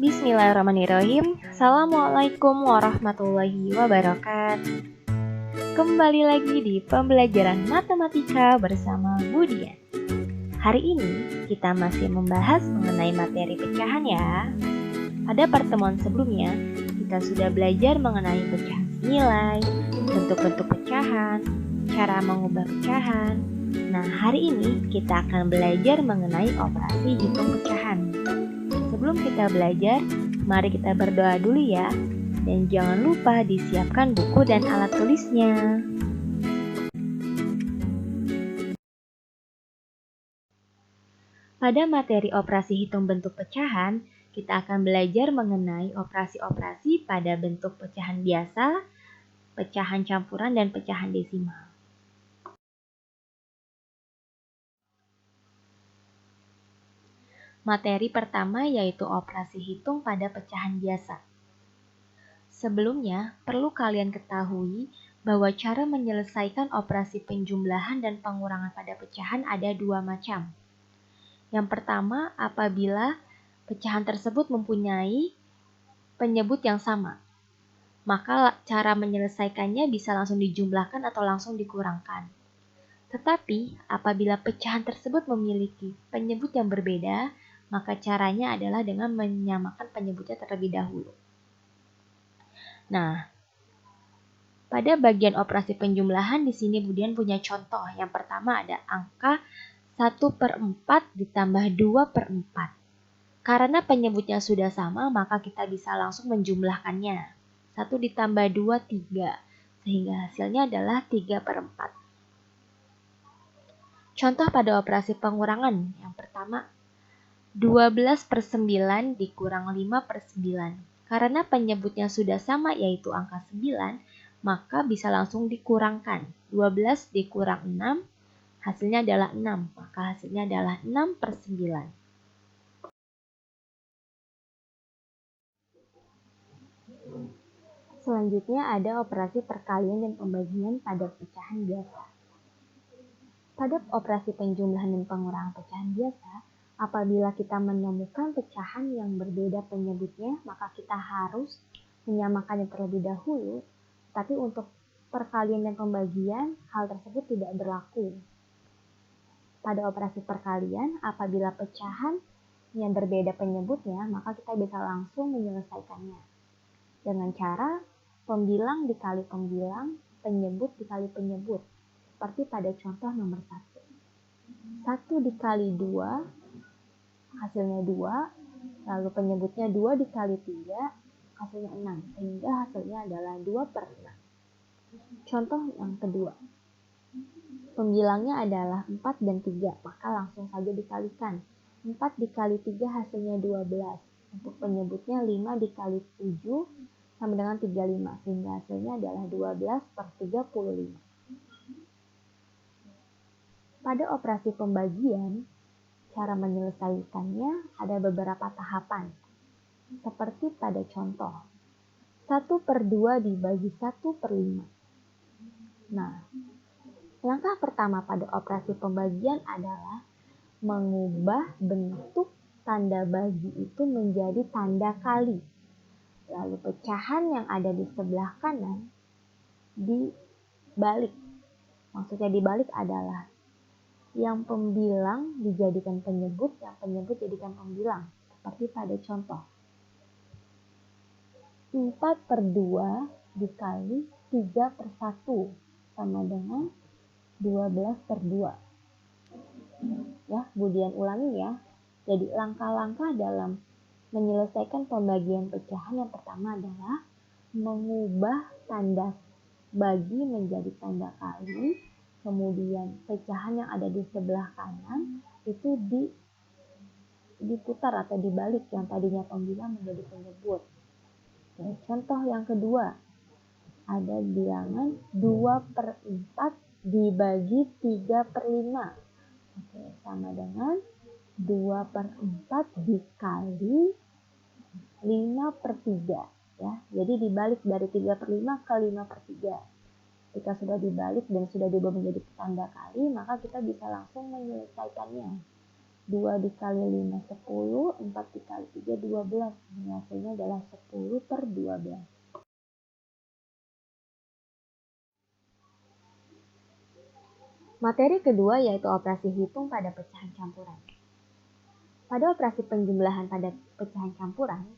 Bismillahirrahmanirrahim. Assalamualaikum warahmatullahi wabarakatuh. Kembali lagi di pembelajaran matematika bersama Budian. Hari ini kita masih membahas mengenai materi pecahan ya. Pada pertemuan sebelumnya, kita sudah belajar mengenai pecahan nilai, bentuk-bentuk pecahan, cara mengubah pecahan. Nah, hari ini kita akan belajar mengenai operasi hitung pecahan. Sebelum kita belajar, mari kita berdoa dulu ya. Dan jangan lupa disiapkan buku dan alat tulisnya. Pada materi operasi hitung bentuk pecahan, kita akan belajar mengenai operasi-operasi pada bentuk pecahan biasa, pecahan campuran, dan pecahan desimal. Materi pertama yaitu operasi hitung pada pecahan biasa. Sebelumnya, perlu kalian ketahui bahwa cara menyelesaikan operasi penjumlahan dan pengurangan pada pecahan ada dua macam. Yang pertama, apabila pecahan tersebut mempunyai penyebut yang sama, maka cara menyelesaikannya bisa langsung dijumlahkan atau langsung dikurangkan. Tetapi, apabila pecahan tersebut memiliki penyebut yang berbeda, maka caranya adalah dengan menyamakan penyebutnya terlebih dahulu. Nah, pada bagian operasi penjumlahan di sini Budian punya contoh. Yang pertama ada angka 1/4 ditambah 2/4. Karena penyebutnya sudah sama, maka kita bisa langsung menjumlahkannya. 1 ditambah 2, 3. Sehingga hasilnya adalah 3/4. Contoh pada operasi pengurangan. Yang pertama, 12/9 dikurang 5/9. Karena penyebutnya sudah sama yaitu angka 9, maka bisa langsung dikurangkan. 12 dikurang 6, hasilnya adalah 6. Maka hasilnya adalah 6/9. Selanjutnya ada operasi perkalian dan pembagian pada pecahan biasa. Pada operasi penjumlahan dan pengurangan pecahan biasa, apabila kita menemukan pecahan yang berbeda penyebutnya, maka kita harus menyamakannya terlebih dahulu. Tapi untuk perkalian dan pembagian, hal tersebut tidak berlaku. Pada operasi perkalian, apabila pecahan yang berbeda penyebutnya, maka kita bisa langsung menyelesaikannya dengan cara pembilang dikali pembilang, penyebut dikali penyebut. Seperti pada contoh nomor 1. 1 dikali 2, hasilnya 2, lalu penyebutnya 2 dikali 3, hasilnya 6, sehingga hasilnya adalah 2/6. Contoh yang kedua, pembilangnya adalah 4 dan 3, maka langsung saja dikalikan. 4 dikali 3 hasilnya 12, untuk penyebutnya 5 dikali 7 sama dengan 35, sehingga hasilnya adalah 12/35. Pada operasi pembagian, cara menyelesaikannya ada beberapa tahapan, seperti pada contoh 1/2 dibagi 1/5. Nah, langkah pertama pada operasi pembagian adalah mengubah bentuk tanda bagi itu menjadi tanda kali. Lalu pecahan yang ada di sebelah kanan dibalik. Maksudnya dibalik adalah yang pembilang dijadikan penyebut, yang penyebut dijadikan pembilang. Seperti pada contoh 4/2 dikali 3/1 sama dengan 12/2. Ya, Budian ulangi ya. Jadi langkah-langkah dalam menyelesaikan pembagian pecahan yang pertama adalah mengubah tanda bagi menjadi tanda kali. Kemudian pecahan yang ada di sebelah kanan itu diputar atau dibalik, yang tadinya pembilang menjadi penyebut. Oke, contoh yang kedua, ada bilangan 2/4 dibagi 3/5. Oke, sama dengan 2/4 dikali 5/3. Ya, jadi dibalik dari 3/5 ke 5/3. Jika sudah dibalik dan sudah diubah menjadi tanda kali, maka kita bisa langsung menyelesaikannya. 2 dikali 5, 10. 4 dikali 3, 12. Hasilnya adalah 10/12. Materi kedua yaitu operasi hitung pada pecahan campuran. Pada operasi penjumlahan pada pecahan campuran,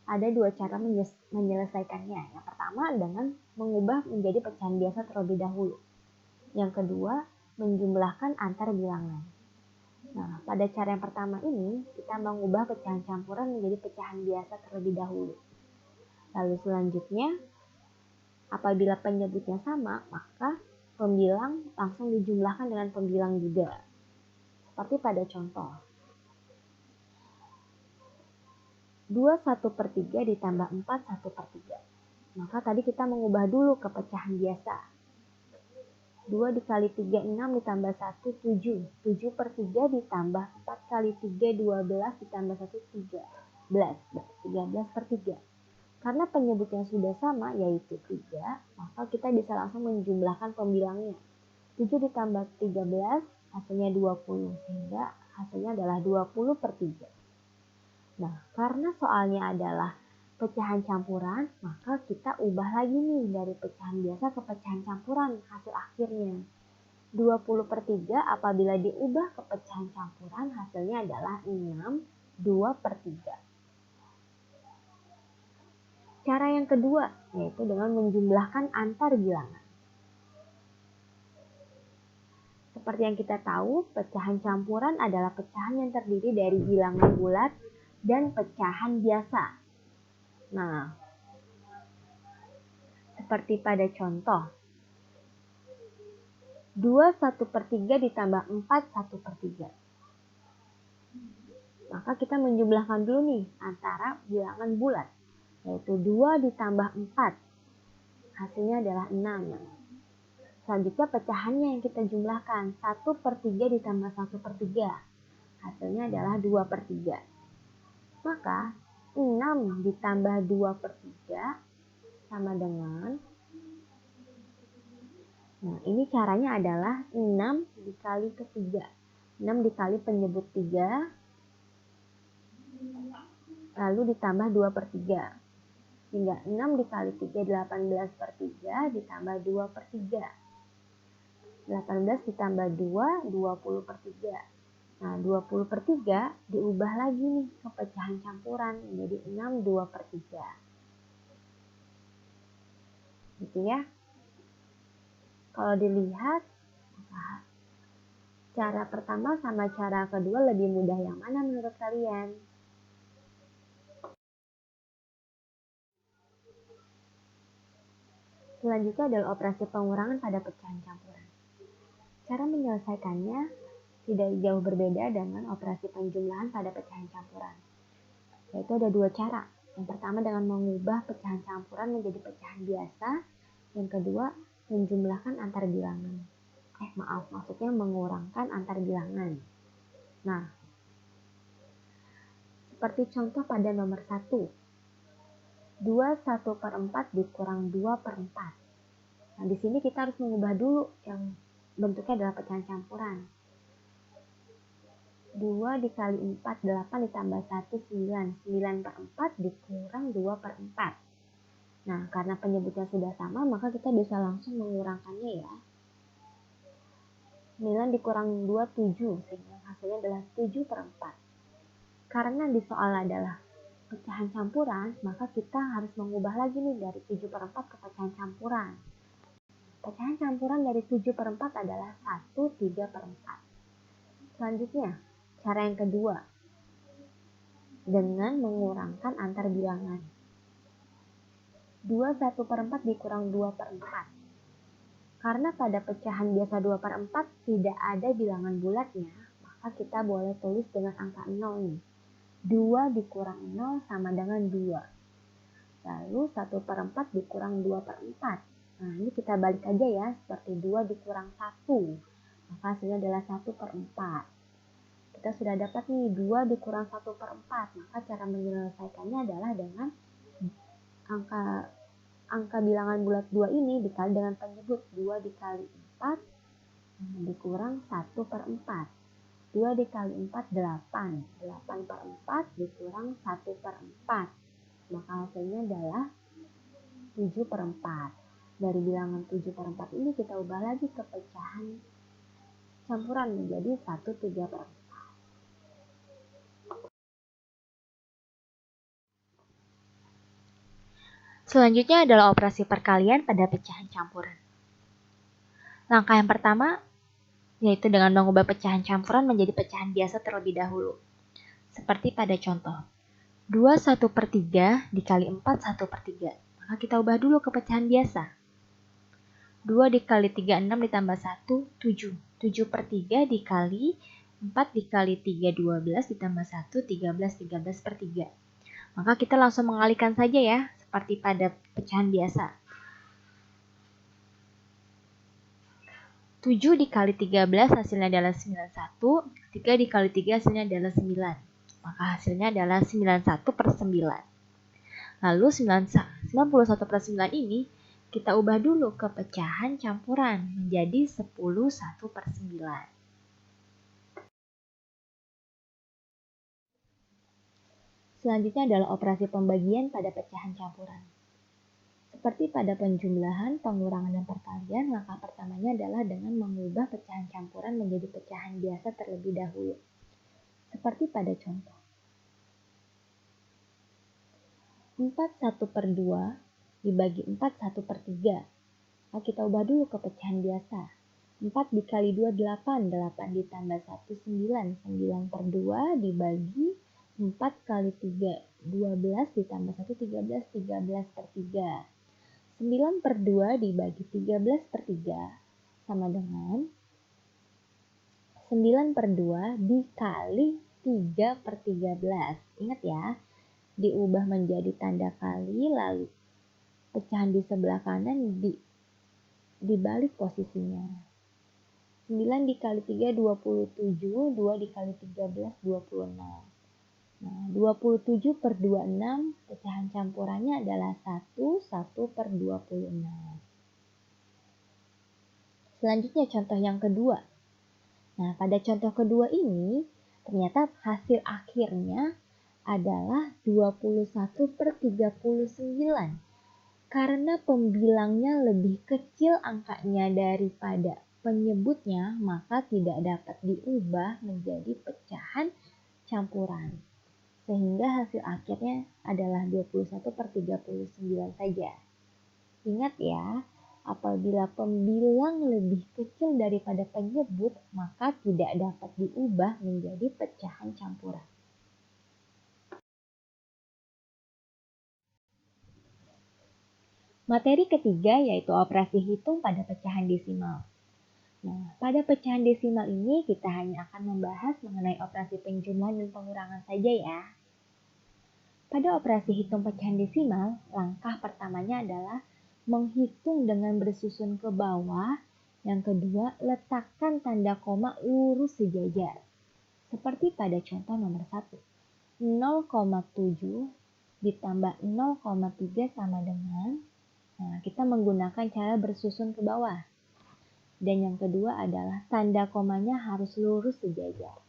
ada dua cara menyelesaikannya. Yang pertama dengan mengubah menjadi pecahan biasa terlebih dahulu. Yang kedua, menjumlahkan antar bilangan. Nah, pada cara yang pertama ini, kita mengubah pecahan campuran menjadi pecahan biasa terlebih dahulu. Lalu selanjutnya, apabila penyebutnya sama, maka pembilang langsung dijumlahkan dengan pembilang juga. Seperti pada contoh. 2 1/3 ditambah 4 1/3. Maka tadi kita mengubah dulu ke pecahan biasa. 2 dikali 3, 6 ditambah 1, 7. 7/3 ditambah 4 kali 3, 12 ditambah 1, 13. 13/3. Karena penyebutnya sudah sama, yaitu 3, maka kita bisa langsung menjumlahkan pembilangnya. 7 ditambah 13, hasilnya 20. Sehingga hasilnya adalah 20/3. Nah, karena soalnya adalah pecahan campuran, maka kita ubah lagi nih dari pecahan biasa ke pecahan campuran hasil akhirnya. 20/3 apabila diubah ke pecahan campuran hasilnya adalah 6, 2/3. Cara yang kedua yaitu dengan menjumlahkan antar bilangan. Seperti yang kita tahu, pecahan campuran adalah pecahan yang terdiri dari bilangan bulat dan pecahan biasa. Nah, seperti pada contoh, 2 1/3 ditambah 4 1/3. Maka kita menjumlahkan dulu nih antara bilangan bulat, yaitu 2 ditambah 4. Hasilnya adalah 6. Selanjutnya pecahannya yang kita jumlahkan, 1/3 ditambah 1/3. Hasilnya adalah 2/3. Maka 6 ditambah 2/3 sama dengan, nah ini caranya adalah 6 dikali ke 3. 6 dikali penyebut 3, lalu ditambah 2/3. Sehingga 6 dikali 3, 18/3 ditambah 2/3. 18 ditambah 2, 20/3. Nah, 20/3 diubah lagi nih ke pecahan campuran menjadi 6, 2/3. Gitu ya. Kalau dilihat, cara pertama sama cara kedua lebih mudah yang mana menurut kalian? Selanjutnya adalah operasi pengurangan pada pecahan campuran. Cara menyelesaikannya tidak jauh berbeda dengan operasi penjumlahan pada pecahan campuran. Yaitu ada dua cara. Yang pertama dengan mengubah pecahan campuran menjadi pecahan biasa. Yang kedua, menjumlahkan antar bilangan. Maksudnya mengurangkan antar bilangan. Nah, seperti contoh pada nomor 1. 2 1/4 dikurang 2/4. Nah, di sini kita harus mengubah dulu yang bentuknya adalah pecahan campuran. 2 dikali 4, 8 ditambah 1, 9. 9/4 dikurang 2/4. Nah, karena penyebutnya sudah sama, maka kita bisa langsung mengurangkannya ya. 9 dikurang 2, 7. Sehingga hasilnya adalah 7/4. Karena di soal adalah pecahan campuran, maka kita harus mengubah lagi nih dari 7/4 ke pecahan campuran. Pecahan campuran dari 7/4 adalah 1, 3/4. Selanjutnya, cara yang kedua, dengan mengurangkan antar bilangan. 2 1/4 dikurang 2/4. Karena pada pecahan biasa 2/4 tidak ada bilangan bulatnya, maka kita boleh tulis dengan angka 0 nih. 2 dikurang 0 sama dengan 2. Lalu 1/4 dikurang 2/4. Nah, ini kita balik aja ya, seperti 2 dikurang 1. Maka hasilnya adalah 1/4. Kita sudah dapat nih 2 dikurang 1/4. Maka cara menyelesaikannya adalah dengan angka bilangan bulat 2 ini dikali dengan penyebut. 2 dikali 4 dikurang 1/4. 2 dikali 4, 8. 8 per 4 dikurang 1 per 4. Maka hasilnya adalah 7 per 4. Dari bilangan 7 per 4 ini kita ubah lagi ke pecahan campuran menjadi 1/3 per 4. Selanjutnya adalah operasi perkalian pada pecahan campuran. Langkah yang pertama yaitu dengan mengubah pecahan campuran menjadi pecahan biasa terlebih dahulu. Seperti pada contoh, 2 1/3 dikali 4 1/3. Maka kita ubah dulu ke pecahan biasa. 2 dikali 3, 6 ditambah 1, 7. 7/3 dikali 4 dikali 3, 12 ditambah 1, 13. 13/3. Maka kita langsung mengalihkan saja ya, seperti pada pecahan biasa. 7 dikali 13 hasilnya adalah 91, 3 dikali 3 hasilnya adalah 9. Maka hasilnya adalah 91 per 9. Lalu 91 per 9 ini kita ubah dulu ke pecahan campuran menjadi 10 1 per 9. Selanjutnya adalah operasi pembagian pada pecahan campuran. Seperti pada penjumlahan, pengurangan, dan perkalian, langkah pertamanya adalah dengan mengubah pecahan campuran menjadi pecahan biasa terlebih dahulu. Seperti pada contoh. 4 1/2 dibagi 4 1/3. Nah, kita ubah dulu ke pecahan biasa. 4 dikali 2, 8. 8 ditambah 1, 9. 9/2 dibagi 4 kali 3, 12 ditambah 1, 13. 13/3. 9/2 dibagi 13/3 sama dengan 9/2 dikali 3/13. Ingat ya, diubah menjadi tanda kali, lalu pecahan di sebelah kanan dibalik posisinya. 9 dikali 3, 27. 2 dikali 13, 26. Nah, 27/26 pecahan campurannya adalah 1 per 26. Selanjutnya contoh yang kedua. Nah, pada contoh kedua ini ternyata hasil akhirnya adalah 21/39. Karena pembilangnya lebih kecil angkanya daripada penyebutnya, maka tidak dapat diubah menjadi pecahan campuran. Sehingga hasil akhirnya adalah 21/39 saja. Ingat ya, apabila pembilang lebih kecil daripada penyebut, maka tidak dapat diubah menjadi pecahan campuran. Materi ketiga yaitu operasi hitung pada pecahan desimal. Nah, pada pecahan desimal ini kita hanya akan membahas mengenai operasi penjumlahan dan pengurangan saja ya. Pada operasi hitung pecahan desimal, langkah pertamanya adalah menghitung dengan bersusun ke bawah. Yang kedua, letakkan tanda koma lurus sejajar. Seperti pada contoh nomor 1. 0,7 ditambah 0,3 sama dengan, nah, kita menggunakan cara bersusun ke bawah. Dan yang kedua adalah tanda komanya harus lurus sejajar.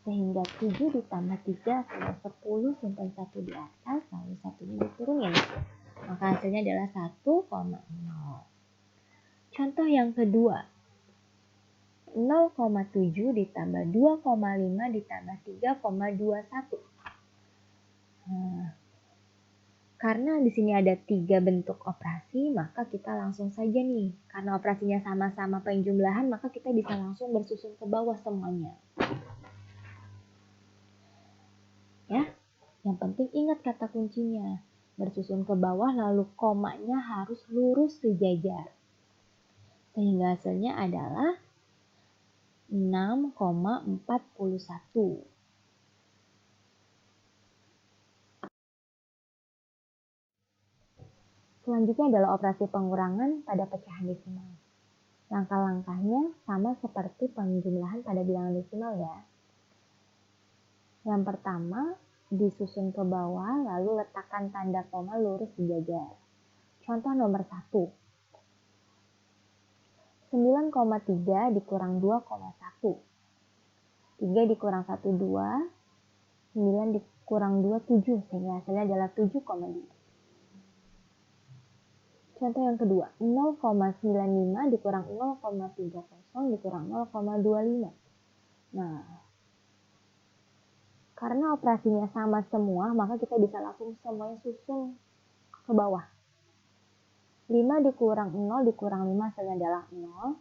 Sehingga 7 ditambah 3 sama 10, simpan 1 di atas, lalu 1-nya diturunin. Maka hasilnya adalah 1,0. Contoh yang kedua. 0,7 ditambah 2,5 ditambah 3,21. Nah, karena di sini ada 3 bentuk operasi, maka kita langsung saja nih. Karena operasinya sama-sama penjumlahan, maka kita bisa langsung bersusun ke bawah semuanya. Ya, yang penting ingat kata kuncinya. Bersusun ke bawah lalu komanya harus lurus sejajar. Sehingga hasilnya adalah 6,41. Selanjutnya adalah operasi pengurangan pada pecahan desimal. Langkah-langkahnya sama seperti penjumlahan pada bilangan desimal ya. Yang pertama, disusun ke bawah lalu letakkan tanda koma lurus sejajar. Contoh nomor 1. 9,3 dikurang 2,1. 3 dikurang 1, 2. 9 dikurang 2, 7. Sehingga hasilnya adalah 7,2. Contoh yang kedua, 0,95 dikurang 0,30 dikurang 0,25. Nah, karena operasinya sama semua, maka kita bisa langsung semuanya susun ke bawah. 5 dikurang 0 dikurang 5 hasilnya adalah 0.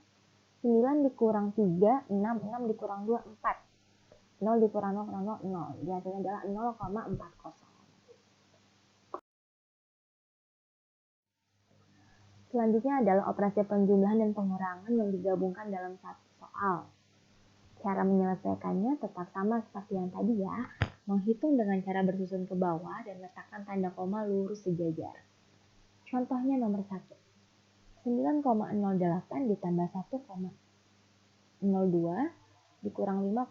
9 dikurang 3, 6. 6 dikurang 2, 4. 0 dikurang 0 kurang 0, 0. Jadi hasilnya adalah 0,40. Selanjutnya adalah operasi penjumlahan dan pengurangan yang digabungkan dalam satu soal. Cara menyelesaikannya tetap sama seperti yang tadi ya, menghitung dengan cara bersusun ke bawah dan letakkan tanda koma lurus sejajar. Contohnya nomor 1. 9,08 ditambah 1,02 dikurang 5,01.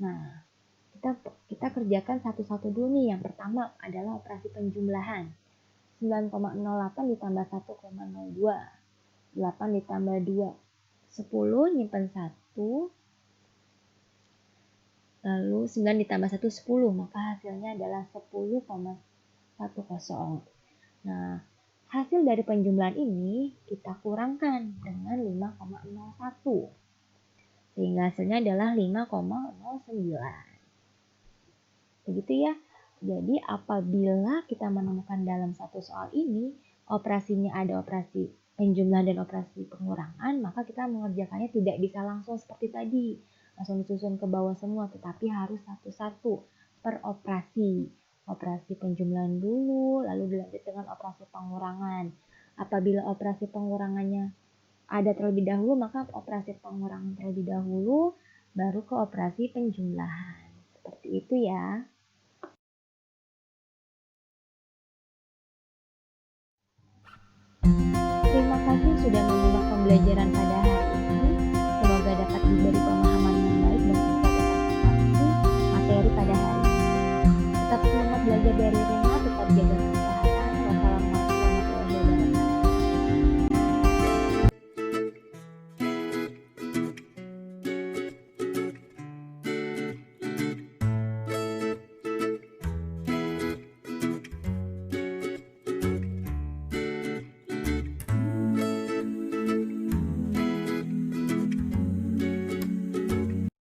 Nah, kita kerjakan satu-satu dulu nih. Yang pertama adalah operasi penjumlahan. 9,08 ditambah 1,02. 8 ditambah 2. 10 nyimpen 1. Lalu 9 ditambah 1, 10. Maka hasilnya adalah 10,10. Nah, hasil dari penjumlahan ini kita kurangkan dengan 5,01. Sehingga hasilnya adalah 5,09. Begitu ya. Jadi apabila kita menemukan dalam satu soal ini, operasinya ada operasi penjumlahan dan operasi pengurangan, maka kita mengerjakannya tidak bisa langsung seperti tadi. Langsung disusun ke bawah semua, tetapi harus satu-satu per operasi. Operasi penjumlahan dulu, lalu dilanjut dengan operasi pengurangan. Apabila operasi pengurangannya ada terlebih dahulu, maka operasi pengurangan terlebih dahulu, baru ke operasi penjumlahan. Seperti itu ya. Terima kasih sudah menyimak pembelajaran pada